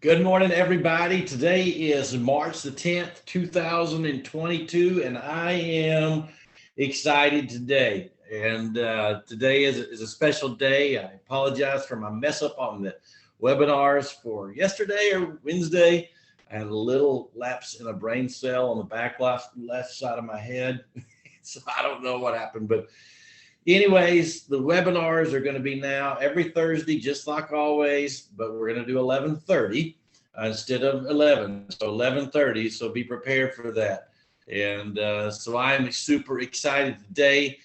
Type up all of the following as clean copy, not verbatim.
Good morning, everybody. Today is March the 10th, 2022, and I am excited today. And today is a special day. I apologize for my mess up on the webinars for yesterday or Wednesday. I had a little lapse in a brain cell on the back left side of my head. So I don't know what happened, but anyways, the webinars are going to be now every Thursday, just like always, but we're going to do 11:30 instead of 11. So 11:30. So be prepared for that. And so I'm super excited today.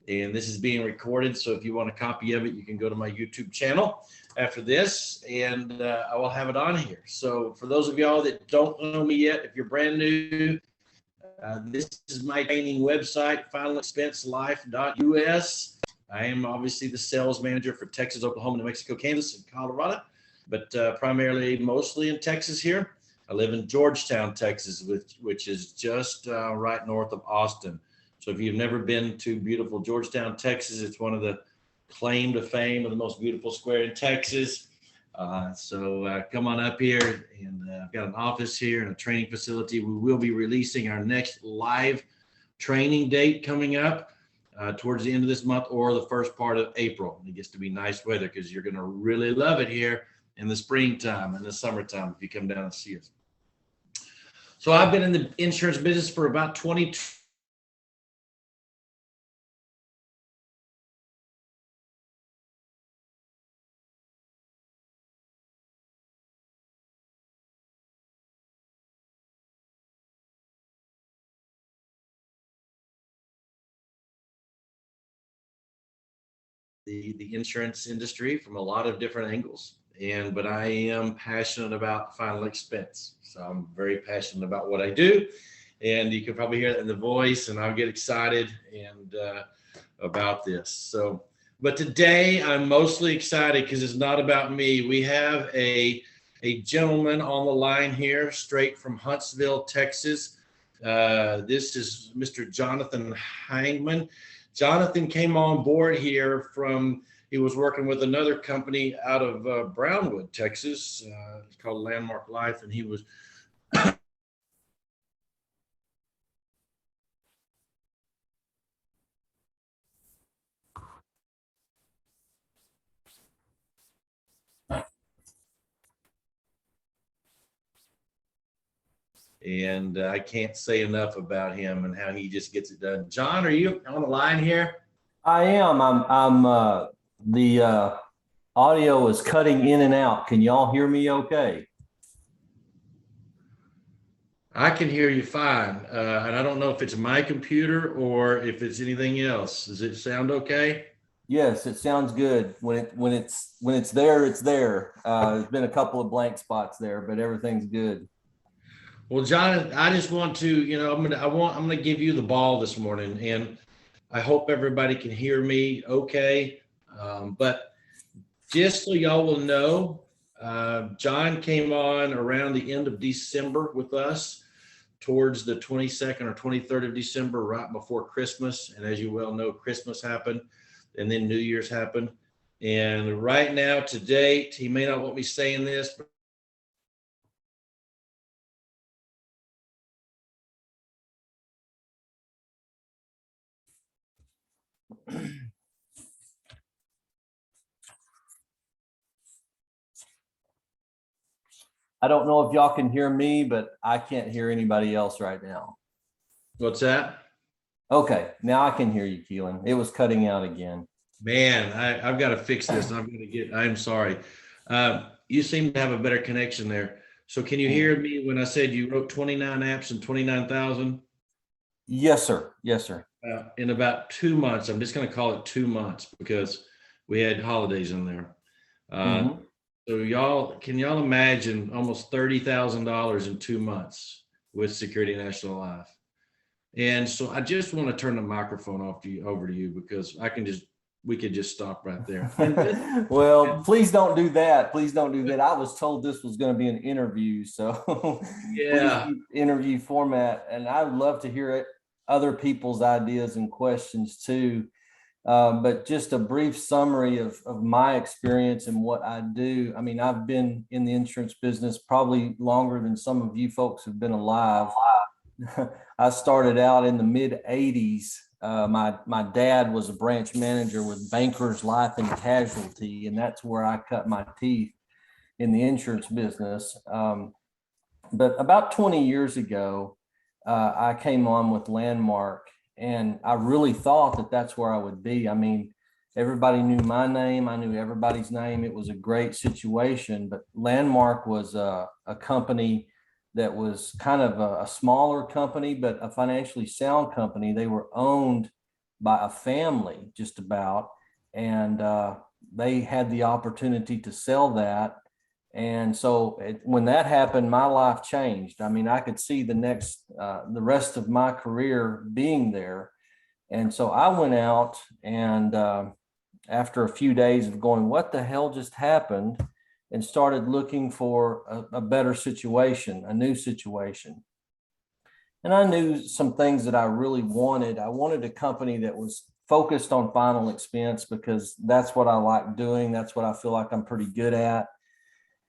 And this is being recorded. So if you want a copy of it, you can go to my YouTube channel after this, and I will have it on here. So for those of y'all that don't know me yet, if you're brand new, this is my training website, finalexpenselife.us. I am obviously the sales manager for Texas, Oklahoma, New Mexico, Kansas, and Colorado, but primarily mostly in Texas here. I live in Georgetown, Texas, which is just right north of Austin. So if you've never been to beautiful Georgetown, Texas, it's one of the claim to fame of the most beautiful square in Texas. So come on up here, and I've got an office here and a training facility. We will be releasing our next live training date coming up towards the end of this month or the first part of April. It gets to be nice weather because you're going to really love it here in the springtime and the summertime if you come down and see us. So I've been in the insurance business for about 22 the insurance industry from a lot of different angles. But I am passionate about final expense. So I'm very passionate about what I do. And you can probably hear that in the voice, and I'll get excited and about this. So, but today I'm mostly excited because it's not about me. We have a gentleman on the line here, straight from Huntsville, Texas. This is Mr. Jonathan Hindman. Jonathan came on board here he was working with another company out of Brownwood, Texas. It's called Landmark Life, and he was and I can't say enough about him and how he just gets it done. John, are you on the line here? I am. The audio is cutting in and out. Can y'all hear me okay? I can hear you fine. And I don't know if it's my computer or if it's anything else. Does it sound okay? Yes, it sounds good. When it's there, it's there. There's been a couple of blank spots there, but everything's good. Well, John, I just want to, I'm gonna give you the ball this morning, and I hope everybody can hear me okay. But just so y'all will know, John came on around the end of December with us, towards the 22nd or 23rd of December, right before Christmas. And as you well know, Christmas happened, and then New Year's happened. And right now, to date, he may not want me saying this, but I don't know if y'all can hear me, but I can't hear anybody else right now. what's that? Okay, now I can hear you, Keelan. It was cutting out again. Man, I've got to fix this. I'm sorry. You seem to have a better connection there. So can you hear me when I said you wrote 29 apps and 29,000? Yes, sir. Yes, sir. In about 2 months, I'm just going to call it 2 months because we had holidays in there. So can y'all imagine almost $30,000 in 2 months with Security National Life? And so I just want to turn the microphone over to you because we could just stop right there. Well, please don't do that. Please don't do that. I was told this was going to be an interview, so yeah, interview format, and I would love to hear other people's ideas and questions too. But just a brief summary of my experience and what I do. I mean, I've been in the insurance business probably longer than some of you folks have been alive. I started out in the mid 80s. My dad was a branch manager with Bankers Life and Casualty, and that's where I cut my teeth in the insurance business. But about 20 years ago, I came on with Landmark, and I really thought that that's where I would be. I mean, everybody knew my name. I knew everybody's name. It was a great situation, but Landmark was a company that was kind of a smaller company, but a financially sound company. They were owned by a family just about, and they had the opportunity to sell that. And so when that happened, my life changed. I mean, I could see the rest of my career being there. And so I went out and after a few days of going, what the hell just happened? And started looking for a better situation, a new situation. And I knew some things that I really wanted. I wanted a company that was focused on final expense because that's what I like doing. That's what I feel like I'm pretty good at.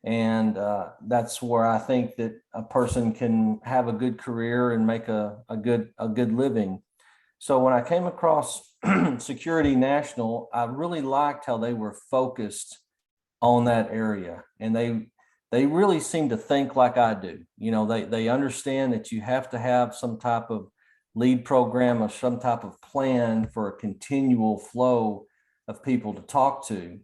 And that's where I think that a person can have a good career and make a good living. So when I came across Security National, I really liked how they were focused on that area, and they really seem to think like I do. You know, they understand that you have to have some type of lead program or some type of plan for a continual flow of people to talk to.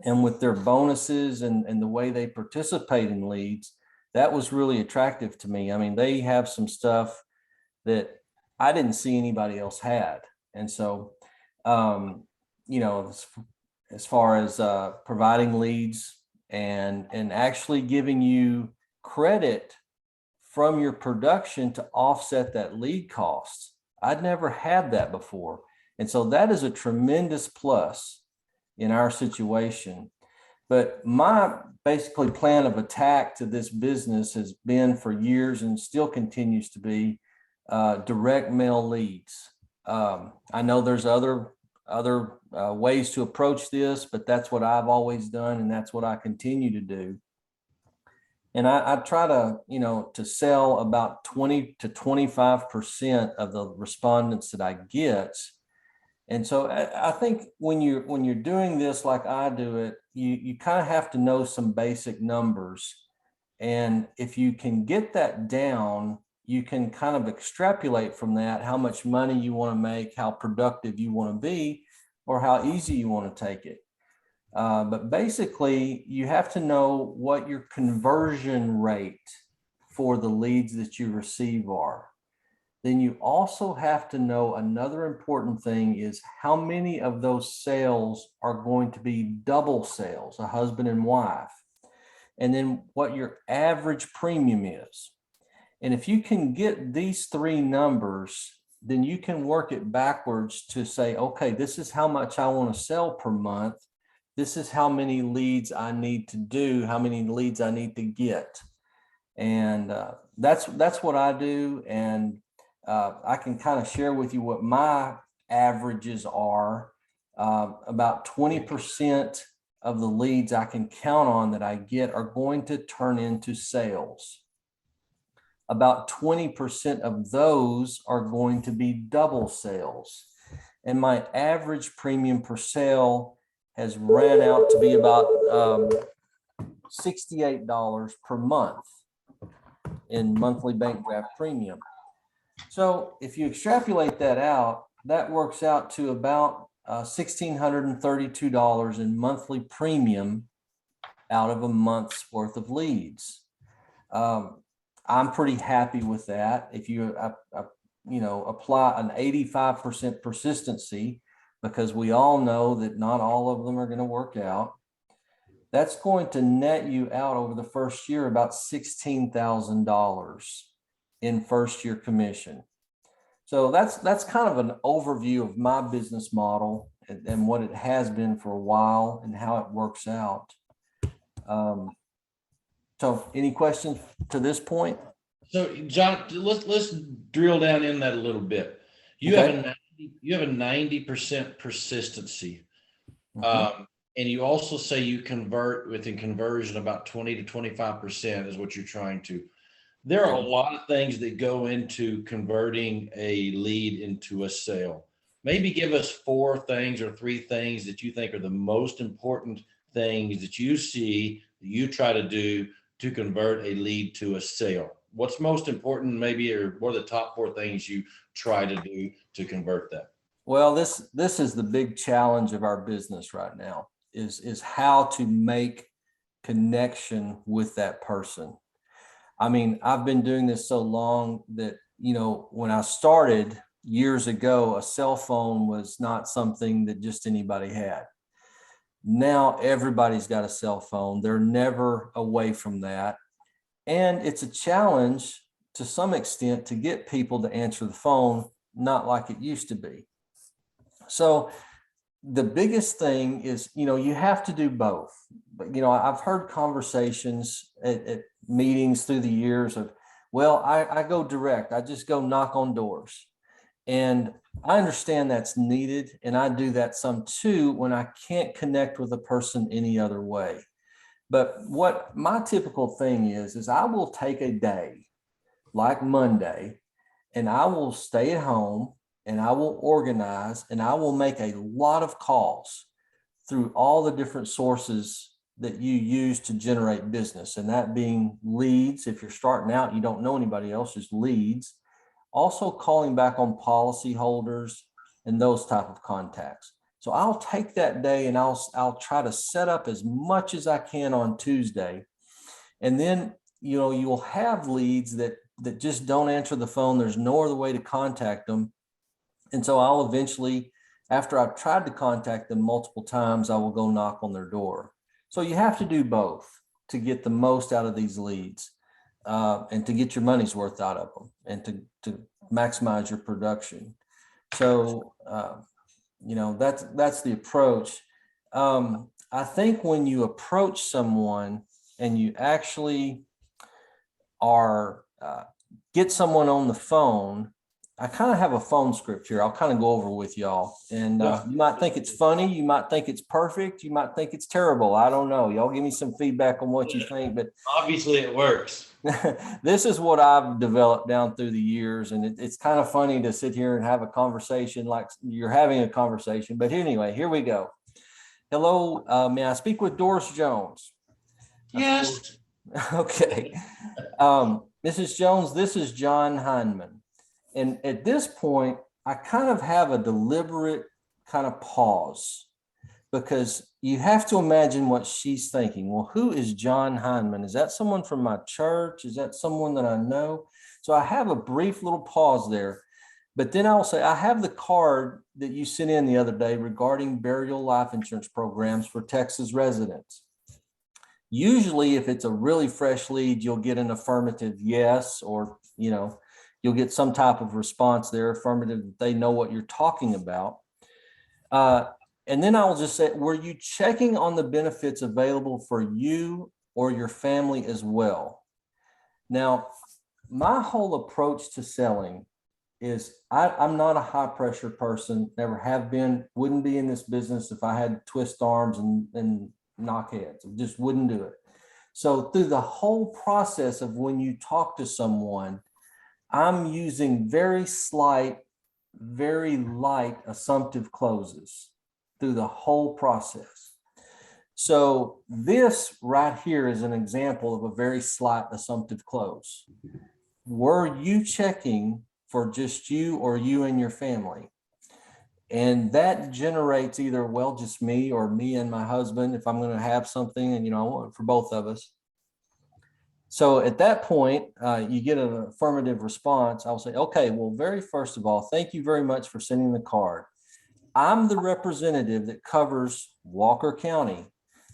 And with their bonuses and the way they participate in leads, that was really attractive to me. I mean, they have some stuff that I didn't see anybody else had. And so, you know, as far as providing leads and actually giving you credit from your production to offset that lead cost, I'd never had that before. And so that is a tremendous plus in our situation. But my basically plan of attack to this business has been for years and still continues to be direct mail leads. I know there's other ways to approach this, but that's what I've always done, and that's what I continue to do. And I try to, you know, to sell about 20 to 25% of the respondents that I get. And so I think when you're doing this like I do it, you kind of have to know some basic numbers. And if you can get that down, you can kind of extrapolate from that how much money you want to make, how productive you want to be, or how easy you want to take it. But basically, you have to know what your conversion rate for the leads that you receive are. Then you also have to know another important thing is how many of those sales are going to be double sales, a husband and wife, and then what your average premium is. And if you can get these three numbers, then you can work it backwards to say, okay, this is how much I want to sell per month. This is how many leads I need to do, how many leads I need to get. And that's what I do. And I can kind of share with you what my averages are. About 20% of the leads I can count on that I get are going to turn into sales. About 20% of those are going to be double sales. And my average premium per sale has ran out to be about $68 per month in monthly bank draft premium. So if you extrapolate that out, that works out to about $1,632 in monthly premium out of a month's worth of leads. I'm pretty happy with that. If you apply an 85% persistency, because we all know that not all of them are going to work out, that's going to net you out over the first year about $16,000 in first year commission. So that's kind of an overview of my business model and what it has been for a while and how it works out. So any questions to this point? So John, let's drill down in that a little bit. You Okay. have a you have a 90% persistency. Mhm. And you also say you convert within conversion about 20 to 25% is what you're trying to. There are a Yeah. lot of things that go into converting a lead into a sale. Maybe give us four things or three things that you think are the most important things that you see that you try to do to convert a lead to a sale. What's most important, maybe, or what are the top four things you try to do to convert that? Well, this is the big challenge of our business right now is how to make connection with that person. I mean, I've been doing this so long that, when I started years ago, a cell phone was not something that just anybody had. Now everybody's got a cell phone. They're never away from that. And it's a challenge to some extent to get people to answer the phone, not like it used to be. So the biggest thing is, you have to do both. But, I've heard conversations at meetings through the years of, well, I go direct. I just go knock on doors. And I understand that's needed. And I do that some too when I can't connect with a person any other way. But what my typical thing is I will take a day like Monday and I will stay at home and I will organize and I will make a lot of calls through all the different sources that you use to generate business. And that being leads. If you're starting out, you don't know anybody else, just leads. Also calling back on policyholders and those type of contacts. So I'll take that day and I'll try to set up as much as I can on Tuesday. And then, you'll have leads that just don't answer the phone. There's no other way to contact them. And so I'll eventually, after I've tried to contact them multiple times, I will go knock on their door. So you have to do both to get the most out of these leads, and to get your money's worth out of them and to maximize your production. So, that's the approach. I think when you approach someone and you actually are get someone on the phone, I kind of have a phone script here. I'll kind of go over with y'all. And Yeah. you might think it's funny. You might think it's perfect. You might think it's terrible. I don't know. Y'all give me some feedback on what you think. But Obviously, it works. this is what I've developed down through the years. And it's kind of funny to sit here and have a conversation like you're having a conversation. But anyway, here we go. Hello, may I speak with Doris Jones? Yes. Okay. Mrs. Jones, this is John Hindman. And at this point, I kind of have a deliberate kind of pause because you have to imagine what she's thinking. Well, who is John Hindman? Is that someone from my church? Is that someone that I know? So I have a brief little pause there. But then I'll say, I have the card that you sent in the other day regarding burial life insurance programs for Texas residents. Usually, if it's a really fresh lead, you'll get an affirmative yes, or, you'll get some type of response there, affirmative, that they know what you're talking about. And then I'll just say, were you checking on the benefits available for you or your family as well? Now, my whole approach to selling is I'm not a high pressure person, never have been, wouldn't be in this business if I had to twist arms and knock heads. I just wouldn't do it. So through the whole process of when you talk to someone, I'm using very slight, very light assumptive closes through the whole process. So this right here is an example of a very slight assumptive close. Were you checking for just you or you and your family? And that generates either, well, just me or me and my husband, if I'm going to have something, and, I want it for both of us. So at that point, you get an affirmative response. I'll say, okay, well, very first of all, thank you very much for sending the card. I'm the representative that covers Walker County,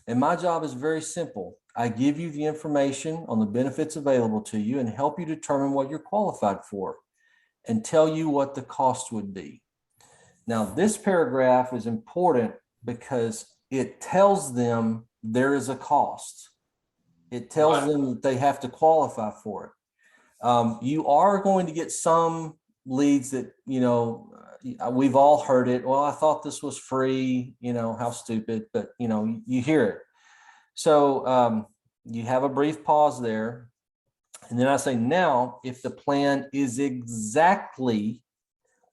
and my job is very simple. I give you the information on the benefits available to you and help you determine what you're qualified for and tell you what the cost would be. Now, this paragraph is important because it tells them there is a cost. It tells them that they have to qualify for it. You are going to get some leads that, we've all heard it. Well, I thought this was free, how stupid, but you hear it. So you have a brief pause there. And then I say, now, if the plan is exactly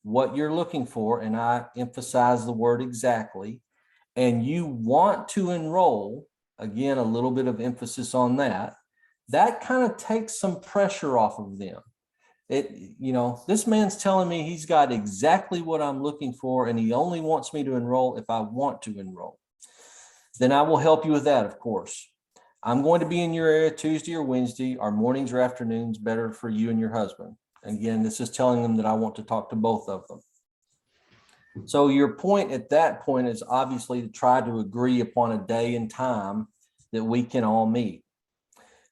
what you're looking for, and I emphasize the word exactly, and you want to enroll, again, a little bit of emphasis on that, that kind of takes some pressure off of them. This man's telling me he's got exactly what I'm looking for, and he only wants me to enroll if I want to enroll. Then I will help you with that, of course. I'm going to be in your area Tuesday or Wednesday. Are mornings or afternoons better for you and your husband? Again, this is telling them that I want to talk to both of them. So your point at that point is obviously to try to agree upon a day and time that we can all meet.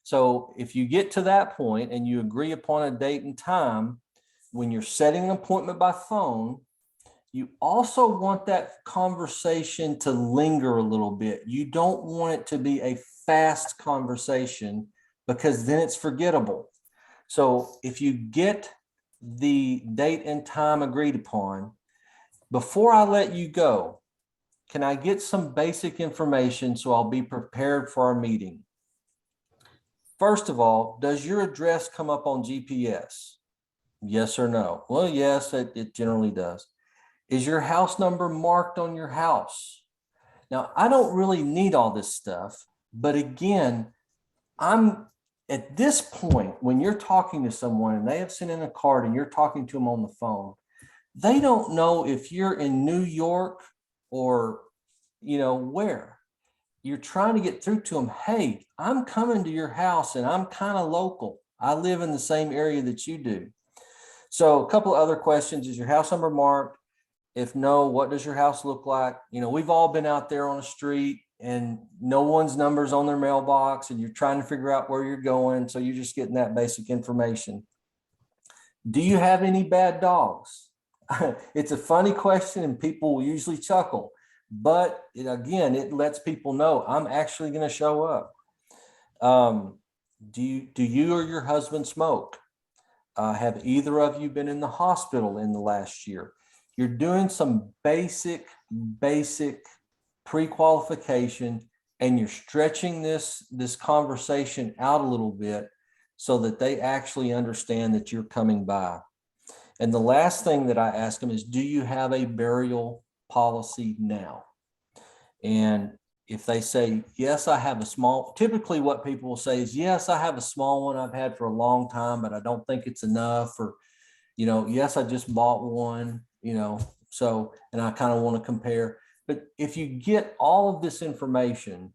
So if you get to that point and you agree upon a date and time, when you're setting an appointment by phone, you also want that conversation to linger a little bit. You don't want it to be a fast conversation, because then it's forgettable. So if you get the date and time agreed upon, before I let you go, can I get some basic information so I'll be prepared for our meeting? First of all, does your address come up on GPS? Yes or no? Well, yes, it generally does. Is your house number marked on your house? Now, I don't really need all this stuff, but again, I'm at this point, when you're talking to someone and they have sent in a card and you're talking to them on the phone, they don't know if you're in New York or, where. You're trying to get through to them. Hey, I'm coming to your house and I'm kind of local. I live in the same area that you do. So a couple of other questions. Is your house number marked? If no, what does your house look like? We've all been out there on a street and no one's number's on their mailbox and you're trying to figure out where you're going. So you're just getting that basic information. Do you have any bad dogs? It's a funny question and people will usually chuckle, but it lets people know I'm actually going to show up. Do you or your husband smoke? Have either of you been in the hospital in the last year? You're doing some basic pre-qualification, and you're stretching this conversation out a little bit so that they actually understand that you're coming by. And the last thing that I ask them is, do you have a burial policy now? And if they say, yes, I have a small, typically what people will say is, yes, I have a small one I've had for a long time, but I don't think it's enough. Or, yes, I just bought one, so, and I kind of want to compare. But if you get all of this information,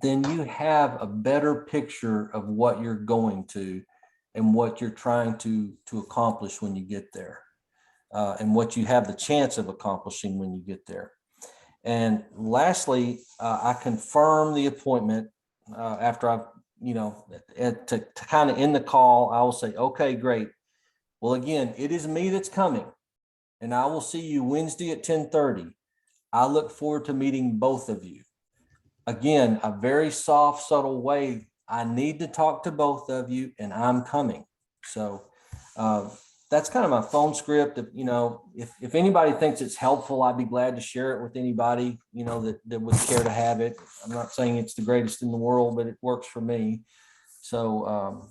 then you have a better picture of what you're going to and what you're trying to accomplish when you get there, and what you have the chance of accomplishing when you get there. And lastly, I confirm the appointment after I've, to kind of end the call. I will say, okay, great. Well, again, it is me that's coming, and I will see you Wednesday at 10:30. I look forward to meeting both of you. Again, a very soft, subtle way. I need to talk to both of you, and I'm coming. So that's kind of my phone script. If anybody thinks it's helpful, I'd be glad to share it with anybody, that would care to have it. I'm not saying it's the greatest in the world, but it works for me. So,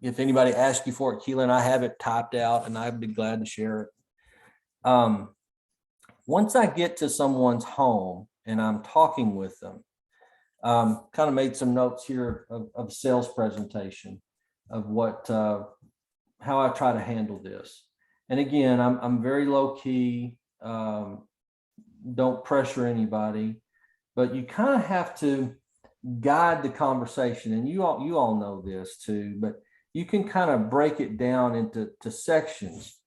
if anybody asks you for it, Keelan, I have it typed out and I'd be glad to share it. Once I get to someone's home and I'm talking with them, kind of made some notes here of sales presentation of what, how I try to handle this. And again, I'm very low key, don't pressure anybody, but you kind of have to guide the conversation. And you all know this too, but you can kind of break it down into sections.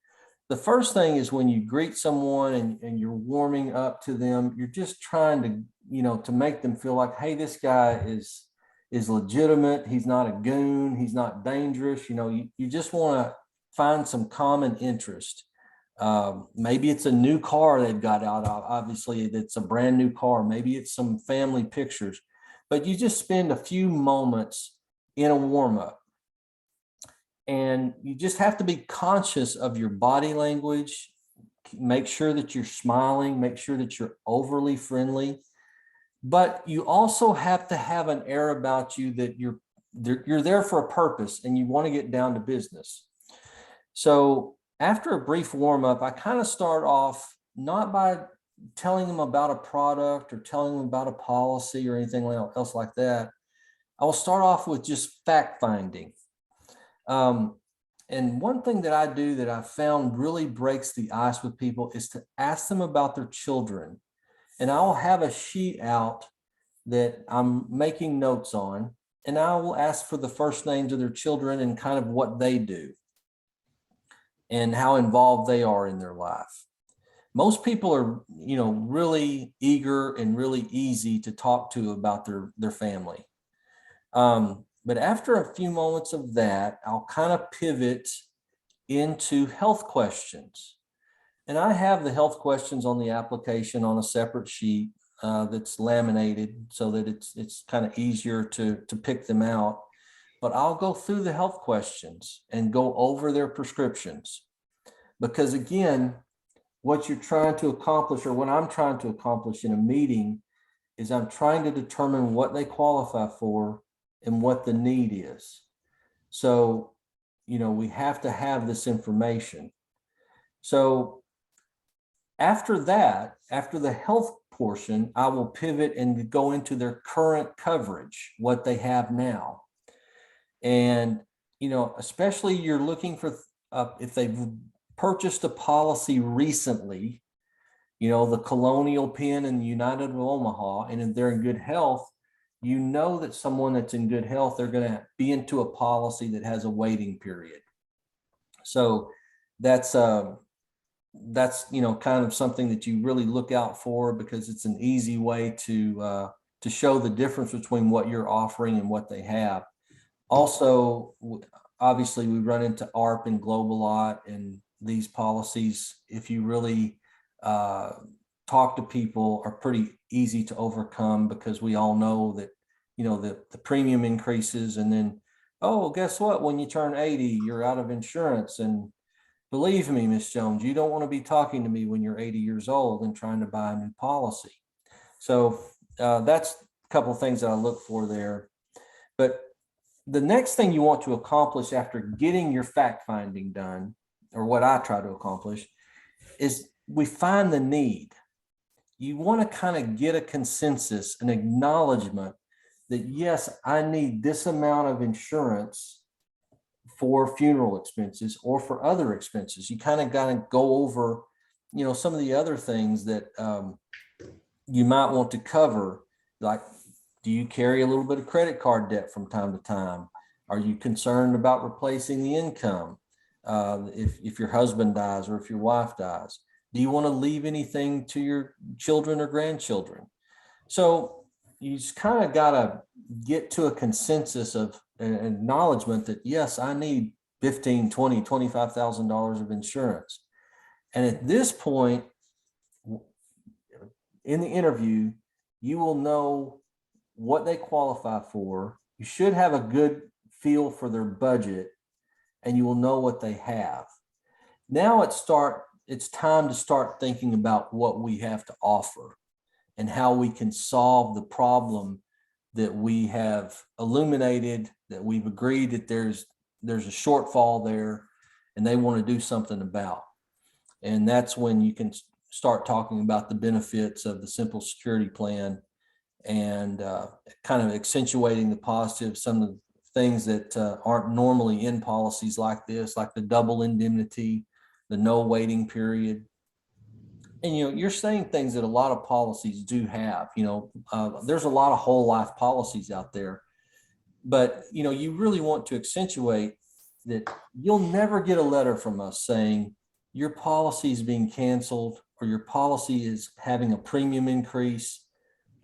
The first thing is when you greet someone and you're warming up to them, you're just trying to, to make them feel like, hey, this guy is legitimate. He's not a goon. He's not dangerous. You just want to find some common interest. Maybe it's a new car they've got out of. Obviously, it's a brand new car. Maybe it's some family pictures, but you just spend a few moments in a warm up. And you just have to be conscious of your body language. Make sure that you're smiling, make sure that you're overly friendly. But you also have to have an air about you that you're there for a purpose and you want to get down to business. So after a brief warm up, I kind of start off not by telling them about a product or telling them about a policy or anything else like that. I will start off with just fact finding. And one thing that I do that I found really breaks the ice with people is to ask them about their children. And I'll have a sheet out that I'm making notes on, and I will ask for the first names of their children and kind of what they do and how involved they are in their life. Most people are, really eager and really easy to talk to about their family. But after a few moments of that, I'll kind of pivot into health questions. And I have the health questions on the application on a separate sheet that's laminated so that it's kind of easier to pick them out. But I'll go through the health questions and go over their prescriptions. Because again, what you're trying to accomplish, or what I'm trying to accomplish in a meeting, is I'm trying to determine what they qualify for and what the need is. So, we have to have this information. So after that, after the health portion, I will pivot and go into their current coverage, what they have now. And, especially you're looking for, if they've purchased a policy recently, the Colonial Penn and United of Omaha, and if they're in good health, that someone that's in good health, they're going to be into a policy that has a waiting period. So that's kind of something that you really look out for, because it's an easy way to show the difference between what you're offering and what they have. Also, obviously, we run into ARP and Globalot and these policies. If you really talk to people, are pretty easy to overcome, because we all know that, the premium increases, and then, oh, guess what? When you turn 80, you're out of insurance. And believe me, Miss Jones, you don't want to be talking to me when you're 80 years old and trying to buy a new policy. So that's a couple of things that I look for there. But the next thing you want to accomplish after getting your fact finding done, or what I try to accomplish, is we find the need. You want to kind of get a consensus, an acknowledgement that, yes, I need this amount of insurance for funeral expenses or for other expenses. You kind of got to go over, some of the other things that you might want to cover, like, do you carry a little bit of credit card debt from time to time? Are you concerned about replacing the income if your husband dies or if your wife dies? Do you want to leave anything to your children or grandchildren? So you just kind of got to get to a consensus of an acknowledgement that, yes, I need $15,000, $20,000, $25,000 of insurance. And at this point in the interview, you will know what they qualify for. You should have a good feel for their budget, and you will know what they have. Now it's time to start thinking about what we have to offer and how we can solve the problem that we have illuminated, that we've agreed that there's a shortfall there and they want to do something about. And that's when you can start talking about the benefits of the simple security plan and kind of accentuating the positives, some of the things that aren't normally in policies like this, like the double indemnity, the no waiting period. And, you're saying things that a lot of policies do have. There's a lot of whole life policies out there, but, you really want to accentuate that you'll never get a letter from us saying your policy is being canceled or your policy is having a premium increase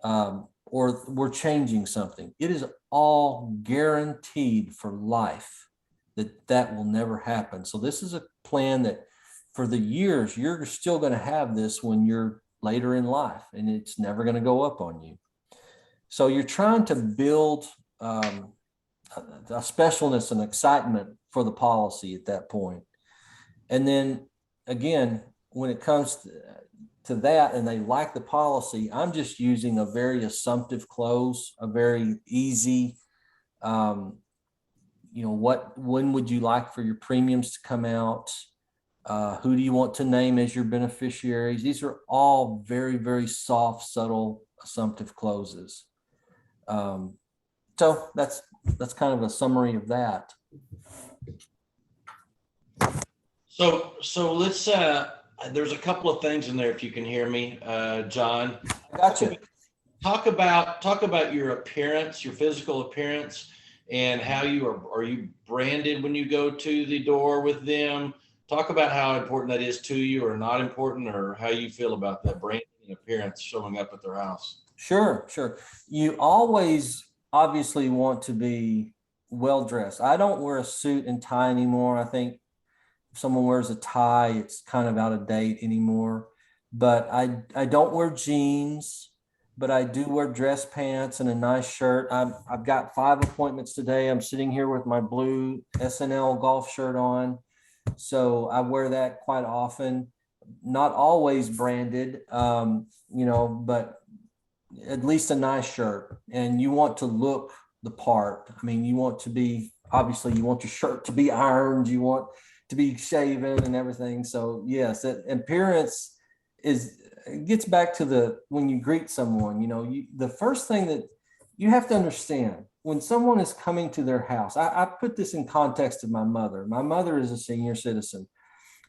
or we're changing something. It is all guaranteed for life that will never happen. So this is a plan that for the years, you're still going to have this when you're later in life, and it's never going to go up on you. So you're trying to build a specialness and excitement for the policy at that point. And then again, when it comes to that and they like the policy, I'm just using a very assumptive close, a very easy, when would you like for your premiums to come out? Who do you want to name as your beneficiaries? These are all very, very soft, subtle, assumptive closes. So that's kind of a summary of that. So let's there's a couple of things in there, if you can hear me, John. Gotcha. Talk about your appearance, your physical appearance, and how are you branded when you go to the door with them? Talk about how important that is to you, or not important, or how you feel about that branding and appearance showing up at their house. Sure. You always obviously want to be well dressed. I don't wear a suit and tie anymore. I think if someone wears a tie, it's kind of out of date anymore. But I don't wear jeans, but I do wear dress pants and a nice shirt. I've got 5 appointments today. I'm sitting here with my blue SNL golf shirt on. So I wear that quite often, not always branded, but at least a nice shirt. And you want to look the part. I mean, you want your shirt to be ironed. You want to be shaven and everything. So yes, that appearance gets back to when you greet someone, the first thing that you have to understand when someone is coming to their house. I put this in context of my mother. My mother is a senior citizen.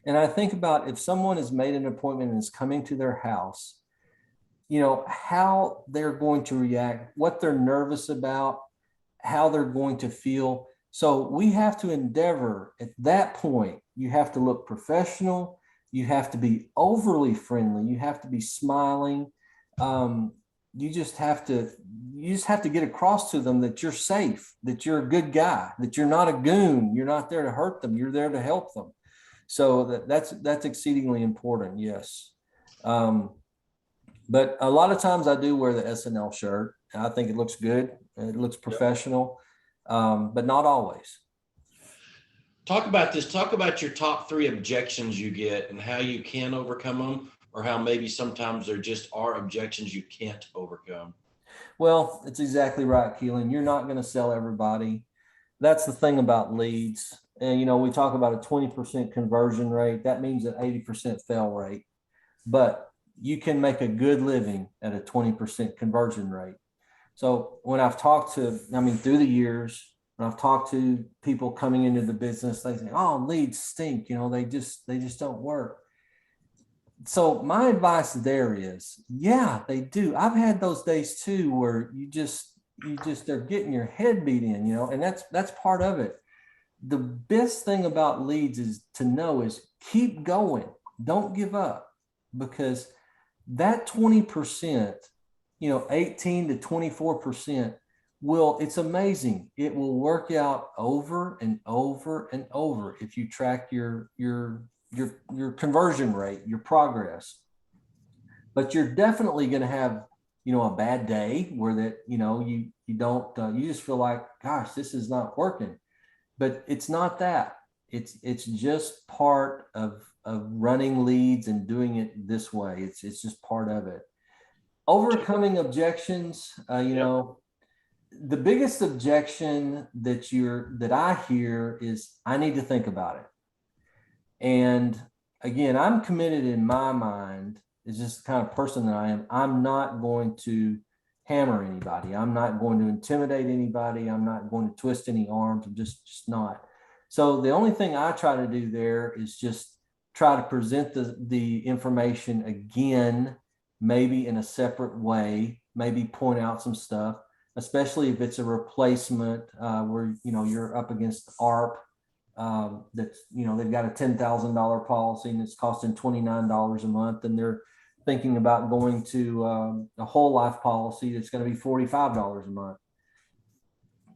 And I think about if someone has made an appointment and is coming to their house, how they're going to react, what they're nervous about, how they're going to feel. So we have to endeavor at that point. You have to look professional. You have to be overly friendly. You have to be smiling. You just have to get across to them that you're safe, that you're a good guy, that you're not a goon. You're not there to hurt them. You're there to help them. So that's exceedingly important. Yes. But a lot of times I do wear the SNL shirt, and I think it looks good. It looks professional, but not always. Talk about this. Talk about your top 3 objections you get and how you can overcome them, or how maybe sometimes there just are objections you can't overcome. Well, it's exactly right, Keelan. You're not going to sell everybody. That's the thing about leads. And, we talk about a 20% conversion rate. That means an 80% fail rate. But you can make a good living at a 20% conversion rate. So when I've talked through the years, when I've talked to people coming into the business, they say, "Oh, leads stink. They just don't work." So my advice there is, yeah, they do. I've had those days too, where they're getting your head beat in, and that's part of it. The best thing about leads is keep going. Don't give up, because that 20%, 18 to 24% it's amazing. It will work out over and over and over if you track your conversion rate, your progress. But you're definitely going to have, a bad day where you just feel like, gosh, this is not working. But it's not that. It's just part of running leads and doing it this way. It's just part of it. Overcoming objections, the biggest objection that I hear is, I need to think about it. And again, I'm committed in my mind, is just the kind of person that I am. I'm not going to hammer anybody. I'm not going to intimidate anybody. I'm not going to twist any arms. I'm just not. So the only thing I try to do there is just try to present the information again, maybe in a separate way, maybe point out some stuff, especially if it's a replacement where, you're up against ARP. That's, they've got a $10,000 policy and it's costing $29 a month, and they're thinking about going to a whole life policy that's going to be $45 a month.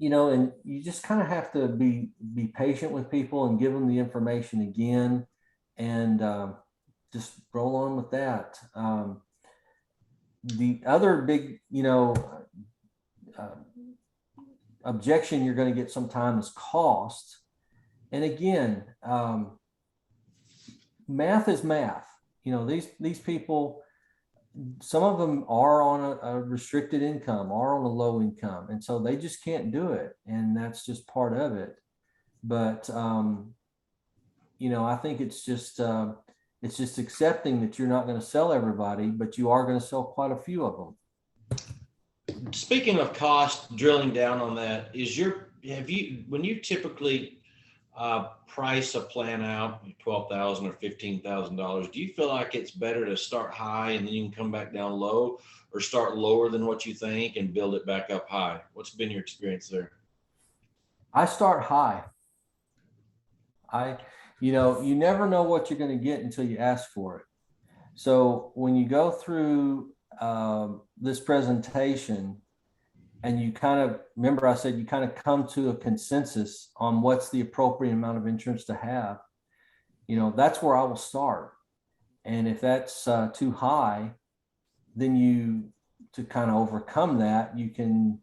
And you just kind of have to be patient with people and give them the information again, and just roll on with that. The other big, objection you're going to get sometime is cost. And again, math is math. These people, some of them are on a restricted income, are on a low income, and so they just can't do it, and that's just part of it. But I think it's just accepting that you're not going to sell everybody, but you are going to sell quite a few of them. Speaking of cost, drilling down on that, when you typically price a plan out $12,000 or $15,000, do you feel like it's better to start high and then you can come back down low, or start lower than what you think and build it back up high? What's been your experience there? I start high. You never know what you're going to get until you ask for it. So when you go through this presentation, and you kind of remember, I said you kind of come to a consensus on what's the appropriate amount of insurance to have. That's where I will start. And if that's too high, then to kind of overcome that, you can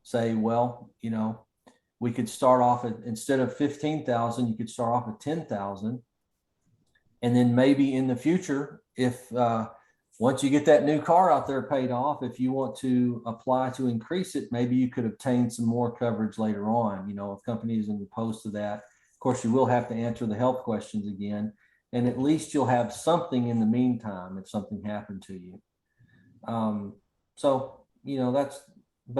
say, well, we could start off at, instead of 15,000, you could start off at 10,000. And then maybe in the future, if once you get that new car out there paid off, if you want to apply to increase it, maybe you could obtain some more coverage later on. If companies are opposed to that, of course, you will have to answer the health questions again, and at least you'll have something in the meantime if something happened to you. But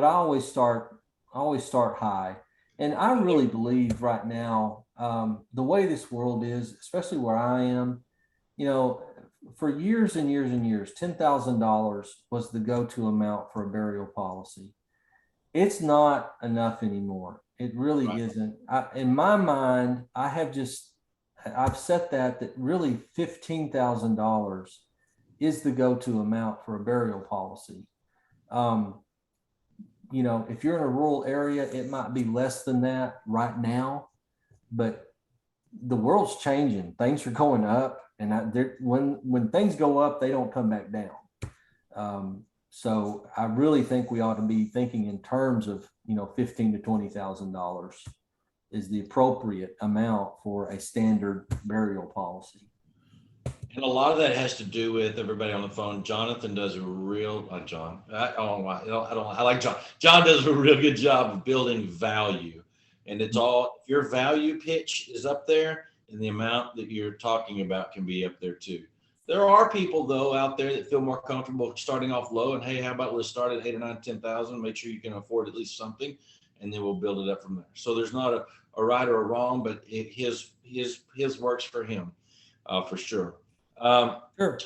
I always start high. And I really believe right now, the way this world is, especially where I am, for years and years and years, $10,000 was the go-to amount for a burial policy. It's not enough anymore. It really isn't. In my mind, I've set that really $15,000 is the go-to amount for a burial policy. If you're in a rural area, it might be less than that right now, but the world's changing. Things are going up. And when things go up, they don't come back down. So I really think we ought to be thinking in terms of $15,000 to $20,000 is the appropriate amount for a standard burial policy. And a lot of that has to do with everybody on the phone. Jonathan does a real John. I like John. John does a real good job of building value, and it's all, if your value pitch is up there, and the amount that you're talking about can be up there too. There are people though out there that feel more comfortable starting off low, and hey, how about let's start at 8 or 9, 10,000, make sure you can afford at least something, and then we'll build it up from there. So there's not a right or a wrong, but his works for him, for sure. Sure.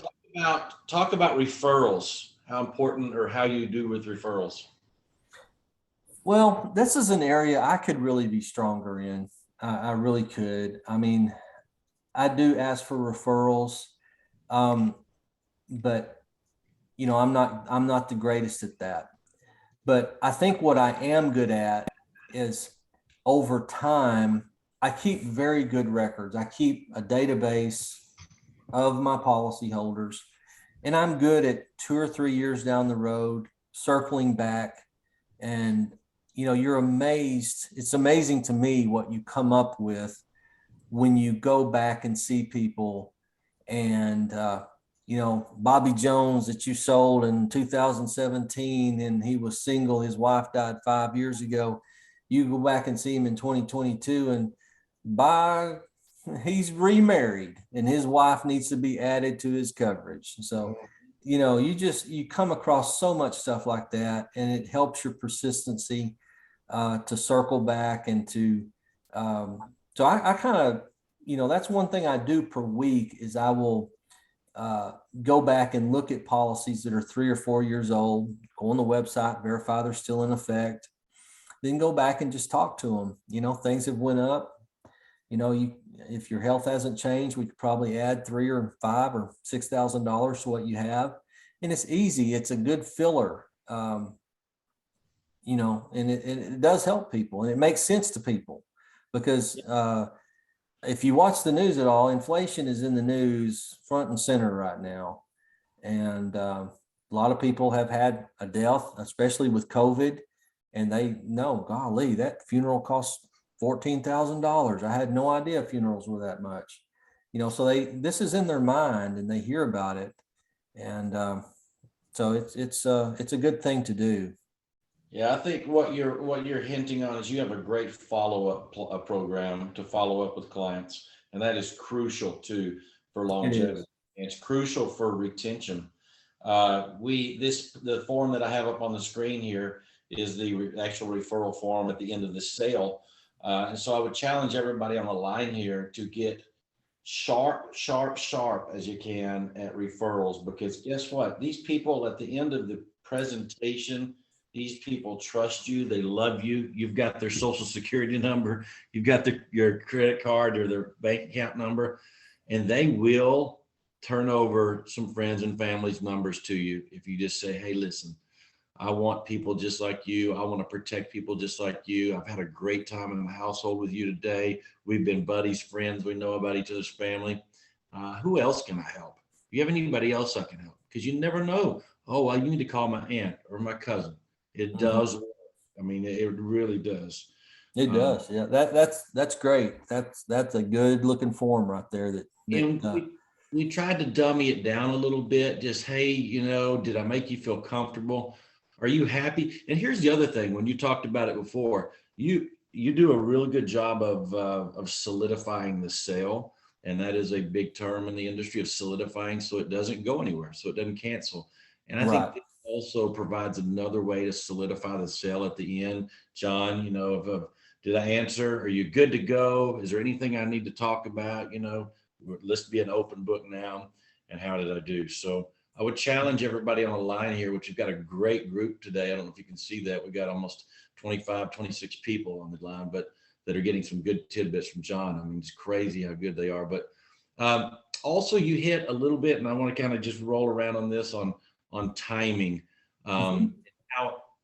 Talk about referrals, how important or how you do with referrals. Well, this is an area I could really be stronger in. I really could. I mean, I do ask for referrals, but I'm not the greatest at that. But I think what I am good at is, over time, I keep very good records. I keep a database of my policyholders, and I'm good at 2 or 3 years down the road circling back, and you're amazed. It's amazing to me what you come up with when you go back and see people. And, Bobby Jones that you sold in 2017, and he was single. His wife died 5 years ago. You go back and see him in 2022, and he's remarried, and his wife needs to be added to his coverage. So, you come across so much stuff like that, and it helps your persistency to circle back and to, so I kind of, that's one thing I do per week is I will go back and look at policies that are 3 or 4 years old, go on the website, verify they're still in effect, then go back and just talk to them. Things have went up. If your health hasn't changed, we could probably add $3 or $5 or $6,000 to what you have. And it's easy. It's a good filler. And it does help people, and it makes sense to people, because if you watch the news at all, inflation is in the news front and center right now. And a lot of people have had a death, especially with COVID, and they know, golly, that funeral costs $14,000. I had no idea funerals were that much. So this is in their mind and they hear about it. And so it's a good thing to do. Yeah, I think what you're hinting on is you have a great follow-up program to follow up with clients, and that is crucial too for It longevity. is. It's crucial for retention. The form that I have up on the screen here is the actual referral form at the end of the sale, and so I would challenge everybody on the line here to get sharp, sharp, sharp as you can at referrals, because guess what? These people at the end of the presentation, these people trust you. They love you. You've got their social security number. You've got your credit card or their bank account number, and they will turn over some friends and family's numbers to you if you just say, hey, listen, I want people just like you. I want to protect people just like you. I've had a great time in the household with you today. We've been buddies, friends. We know about each other's family. Who else can I help? Do you have anybody else I can help? Because you never know. Oh, well, you need to call my aunt or my cousin. It does work. I mean, it really does. It does. Yeah, that's great. That's a good looking form right there. And we tried to dummy it down a little bit. Just, hey, did I make you feel comfortable? Are you happy? And here's the other thing. When you talked about it before, you do a really good job of solidifying the sale, and that is a big term in the industry, of solidifying, so it doesn't go anywhere, so it doesn't cancel. And I think this also provides another way to solidify the sale at the end. John, did I answer? Are you good to go? Is there anything I need to talk about? Let's be an open book now. And how did I do? So I would challenge everybody on the line here, which we've got a great group today. I don't know if you can see that. We've got almost 25, 26 people on the line, but that are getting some good tidbits from John. I mean, it's crazy how good they are. But also you hit a little bit, and I want to kind of just roll around on this on timing. How,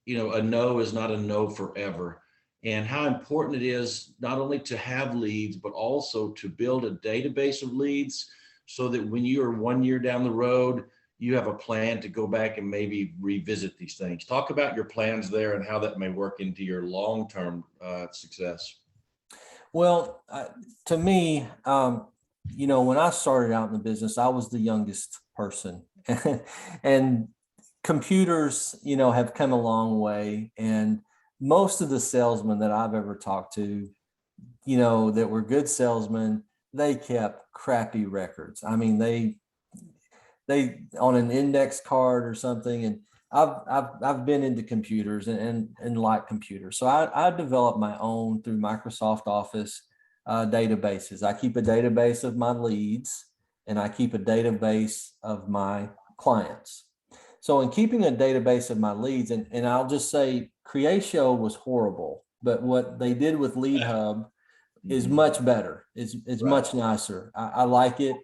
a no is not a no forever, and how important it is not only to have leads, but also to build a database of leads so that when you are 1 year down the road, you have a plan to go back and maybe revisit these things. Talk about your plans there and how that may work into your long-term success. Well, to me, when I started out in the business, I was the youngest person and computers, have come a long way. And most of the salesmen that I've ever talked to, that were good salesmen, they kept crappy records. I mean, they on an index card or something. And I've been into computers and like computers. So I developed my own through Microsoft Office databases. I keep a database of my leads and I keep a database of my clients. So in keeping a database of my leads, and I'll just say Creatio was horrible, but what they did with Lead Hub is much better. It's right. Much nicer. I like it.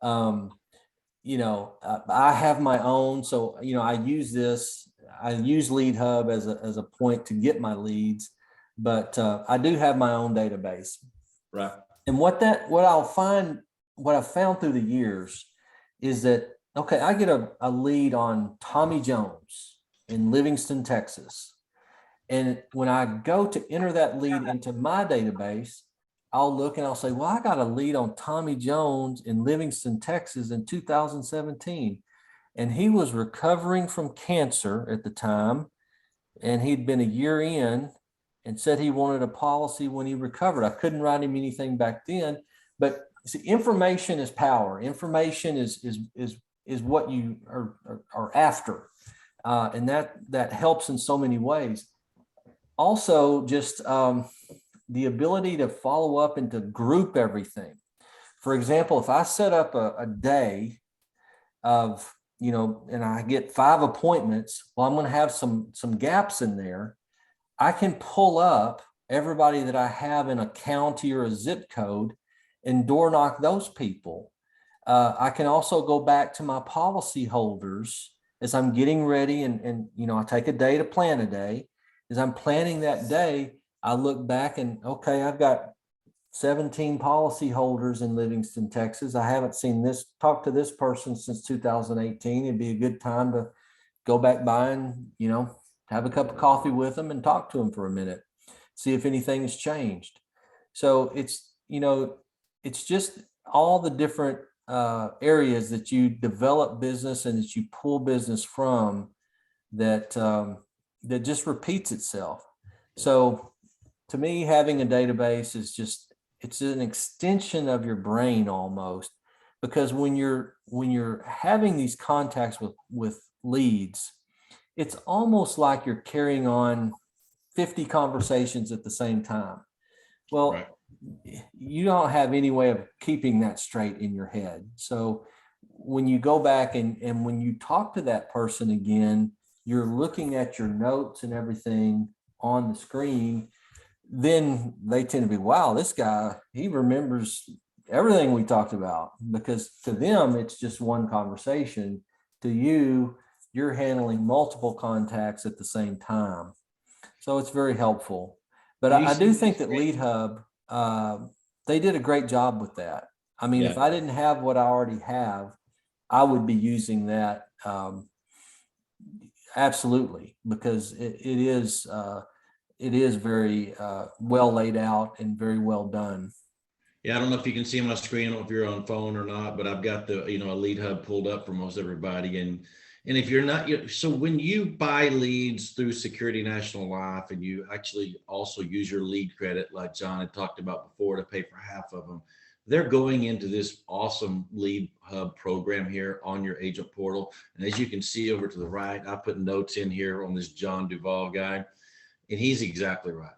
I have my own, so I use this. I use Lead Hub as a point to get my leads, but I do have my own database. Right. And what I've found through the years is that, okay, I get a lead on Tommy Jones in Livingston, Texas. And when I go to enter that lead into my database, I'll look and I'll say, well, I got a lead on Tommy Jones in Livingston, Texas in 2017. And he was recovering from cancer at the time. And he'd been a year in and said he wanted a policy when he recovered. I couldn't write him anything back then, but see, information is power. Information is what you are after. And that helps in so many ways. Also, just the ability to follow up and to group everything. For example, if I set up a day of, and I get 5 appointments, well, I'm going to have some gaps in there. I can pull up everybody that I have in a county or a zip code and door knock those people. I can also go back to my policy holders as I'm getting ready and I take a day to plan a day. As I'm planning that day, I look back and, okay, I've got 17 policy holders in Livingston, Texas. I haven't talked to this person since 2018. It'd be a good time to go back by and, have a cup of coffee with them and talk to them for a minute, see if anything has changed. So it's just all the different areas that you develop business and that you pull business from that just repeats itself. So to me, having a database is just, it's an extension of your brain almost, because when you're having these contacts with leads, it's almost like you're carrying on 50 conversations at the same time. Well, Right. you don't have any way of keeping that straight in your head. So when you go back and when you talk to that person again, you're looking at your notes and everything on the screen, then they tend to be, wow, this guy, he remembers everything we talked about, because to them, it's just one conversation. To you, you're handling multiple contacts at the same time. So it's very helpful. But Do you I see do this think that trend? Lead Hub, they did a great job with that. I mean, if Yeah. I didn't have what I already have, I would be using that absolutely, because it is very well laid out and very well done. Yeah, I don't know if you can see my screen, I don't know if you're on phone or not, but I've got the, a lead hub pulled up for most everybody. And if you're not, so when you buy leads through Security National Life and you actually also use your lead credit, like John had talked about before, to pay for half of them, they're going into this awesome lead hub program here on your agent portal. And as you can see over to the right, I put notes in here on this John Duvall guy, and he's exactly right.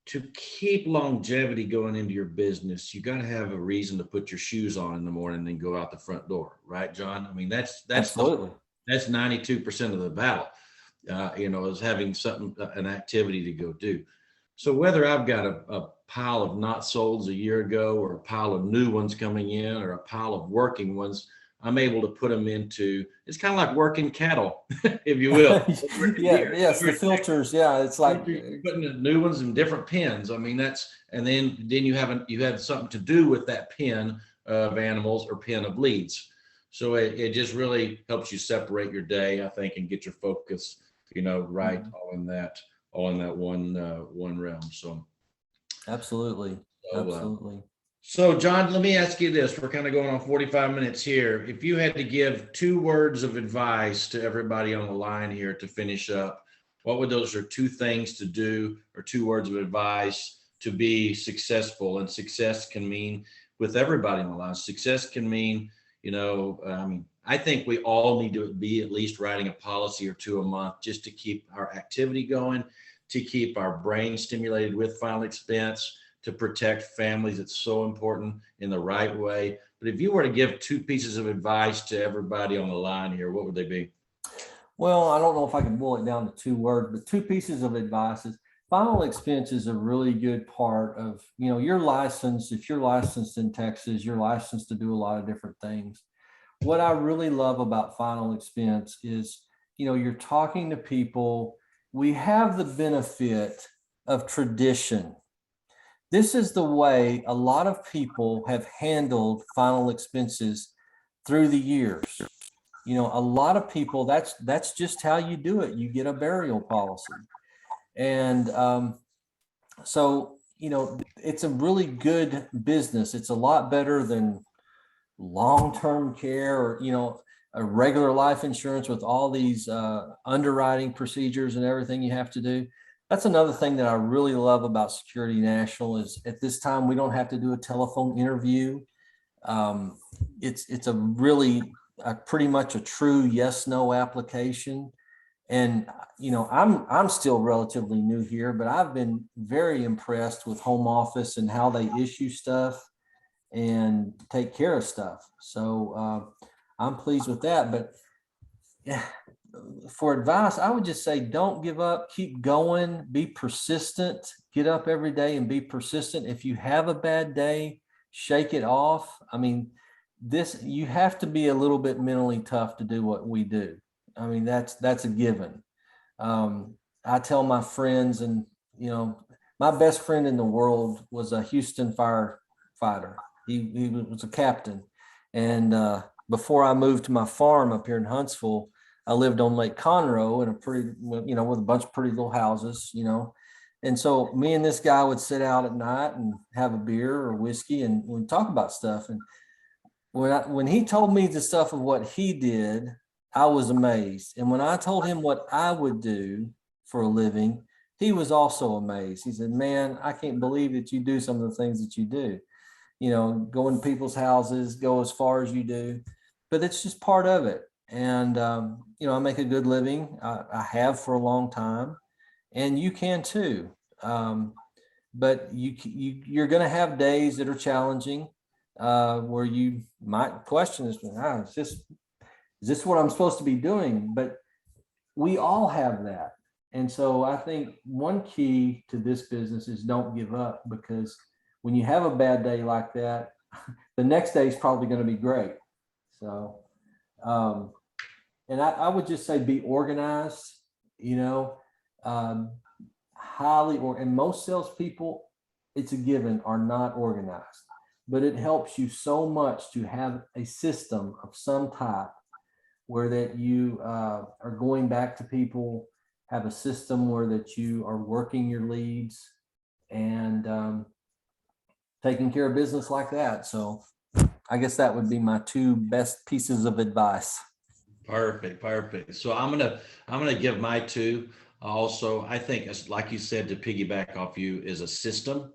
To keep longevity going into your business, you got to have a reason to put your shoes on in the morning and go out the front door, right, John? I mean, Absolutely. that's 92% of the battle. Is having something, an activity to go do. So whether I've got a pile of not solds a year ago, or a pile of new ones coming in, or a pile of working ones, I'm able to put them into. It's kind of like working cattle, if you will. Working Yeah, deer. yes, the filters. Yeah, it's like Putting the new ones in different pens. I mean, and then you have something to do with that pen of animals or pen of leads. So it just really helps you separate your day, I think, and get your focus, right, Mhm. all in that one realm. Absolutely, So, uh, absolutely. so John, let me ask you this. We're kind of going on 45 minutes here. If you had to give 2 words of advice to everybody on the line here to finish up, what would those, are 2 things to do, or 2 words of advice to be successful? And success can mean, with everybody on the line, success can mean, I think we all need to be at least writing a policy or 2 a month, just to keep our activity going, to keep our brain stimulated with final expense, to protect families. It's so important, in the right way. But if you were to give 2 pieces of advice to everybody on the line here, what would they be? Well, I don't know if I can boil it down to 2 words, but 2 pieces of advice is final expense is a really good part of, your license. If you're licensed in Texas, you're licensed to do a lot of different things. What I really love about final expense is, you're talking to people. We have the benefit of tradition. This is the way a lot of people have handled final expenses through the years. A lot of people, that's just how you do it. You get a burial policy. And so, it's a really good business. It's a lot better than long-term care, or, a regular life insurance with all these underwriting procedures and everything you have to do. That's another thing that I really love about Security National, is at this time we don't have to do a telephone interview. Um, it's a really pretty much a true yes no application. And I'm still relatively new here, but I've been very impressed with home office and how they issue stuff and take care of stuff. So I'm pleased with that. But yeah, for advice, I would just say don't give up, keep going, be persistent, get up every day and be persistent. If you have a bad day, shake it off. I mean, you have to be a little bit mentally tough to do what we do. I mean, that's a given. I tell my friends, and my best friend in the world was a Houston firefighter. He was a captain, and before I moved to my farm up here in Huntsville, I lived on Lake Conroe in a pretty, with a bunch of pretty little houses, And so me and this guy would sit out at night and have a beer or whiskey, and we'd talk about stuff. And when he told me the stuff of what he did, I was amazed. And when I told him what I would do for a living, he was also amazed. He said, "Man, I can't believe that you do some of the things that you do. You know, go in people's houses, go as far as you do, but it's just part of it." And you know, I make a good living. I have for a long time, and you can too. But you're going to have days that are challenging, where you might question this. Is this what I'm supposed to be doing? But we all have that. And so I think one key to this business is don't give up, because when you have a bad day like that, the next day is probably going to be great. So, and I would just say be organized, you know, and most salespeople, it's a given, are not organized, but it helps you so much to have a system of some type where that you are going back to people, have a system where that you are working your leads and taking care of business like that. So I guess that would be my two best pieces of advice. Perfect. So I'm gonna give my two. Also, I think, it's like you said, to piggyback off you, is a system,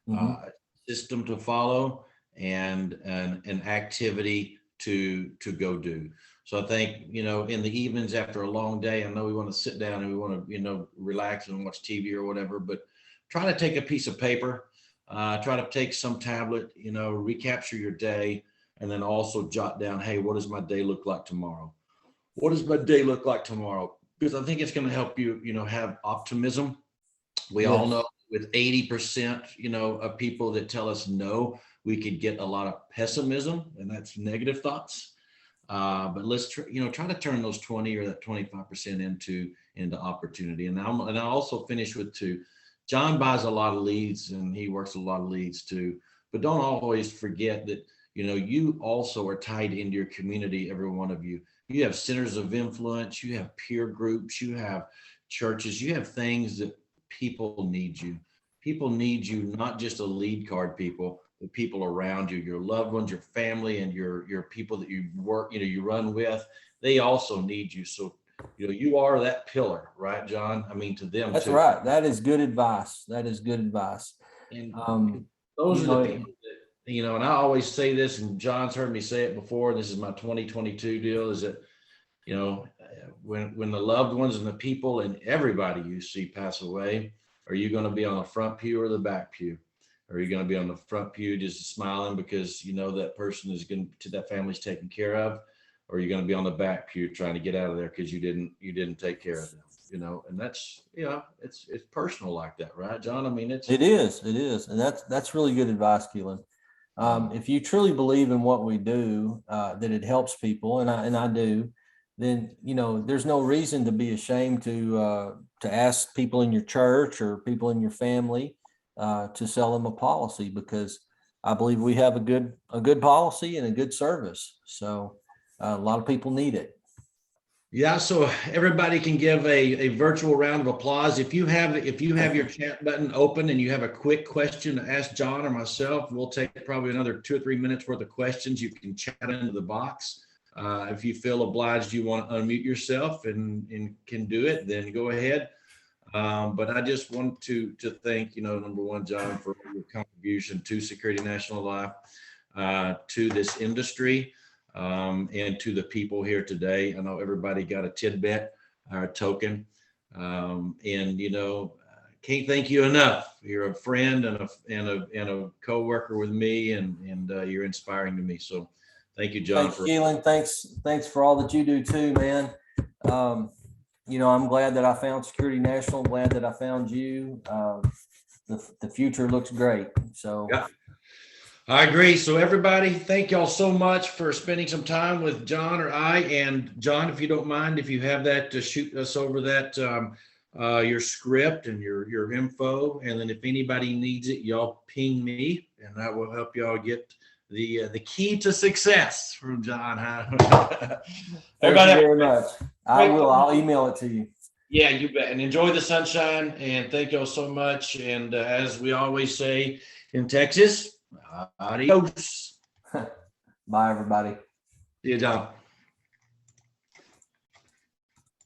Mhm. system to follow, and an activity to go do. So I think, you know, in the evenings after a long day, I know we want to sit down and we want to, you know, relax and watch TV or whatever, but try to take a piece of paper, try to take some tablet, you know, recapture your day, and then also jot down, hey, what does my day look like tomorrow? What does my day look like tomorrow? Because I think it's going to help you, you know, have optimism. We all Yes. know with 80%, you know, of people that tell us no, we could get a lot of pessimism, and that's negative thoughts. But let's you know, try to turn those 20 or that 25% into opportunity. And I also finish with two. John buys a lot of leads and he works a lot of leads too. But don't always forget that, you know, you also are tied into your community, every one of you. You have centers of influence, you have peer groups, you have churches, you have things that people need you. People need you, not just a lead card people, the people around you, your loved ones, your family, and your people that you work, you know, you run with. They also need you. So, you know, you are that pillar, right, John? I mean, to them That's too. right. That is good advice. That is good advice. And Um, those you are the know, people that, you know, and I always say this, and John's heard me say it before. This is my 2022 deal, is that, you know, when the loved ones and the people and everybody you see pass away, are you going to be on the front pew or the back pew? Are you going to be on the front pew just smiling because you know that person is going to, that family's taken care of, or are you going to be on the back pew trying to get out of there because you didn't take care of them? You know, and that's, you know, it's personal like that, right, John? I mean, it's it is, and that's really good advice, Keelan. uh, If you truly believe in what we do, that it helps people, and I do, then you know there's no reason to be ashamed to ask people in your church or people in your family to sell them a policy, because I believe we have a good policy and a good service. So a lot of people need it. Yeah, so everybody can give a virtual round of applause. If you have your chat button open and you have a quick question to ask John or myself, we'll take probably another 2 or 3 minutes worth of questions. You can chat into the box. If you feel obliged, you want to unmute yourself and can do it, then go ahead. But I just want to thank, you know, number one, John, for your contribution to Security National Life, to this industry, and to the people here today. I know everybody got a tidbit or a token, and you know, can't thank you enough. You're a friend and a coworker with me, and you're inspiring to me. So, thank you, John, Thanks, for. Keelan. Thanks for all that you do too, man. Um, you know, I'm glad that I found Security National. Glad that I found you. The future looks great. So Yeah. I agree. So everybody, thank y'all so much for spending some time with John or I. And John, if you don't mind, if you have that, to shoot us over that, your script and your info. And then if anybody needs it, y'all ping me, and I will help y'all get the key to success from John. Huh? thank you Everybody, have very a much. I great will. I'll day. email it to you. Yeah, you bet. And enjoy the sunshine. And thank y'all so much. And as we always say in Texas, adios. Bye, everybody. See you, John.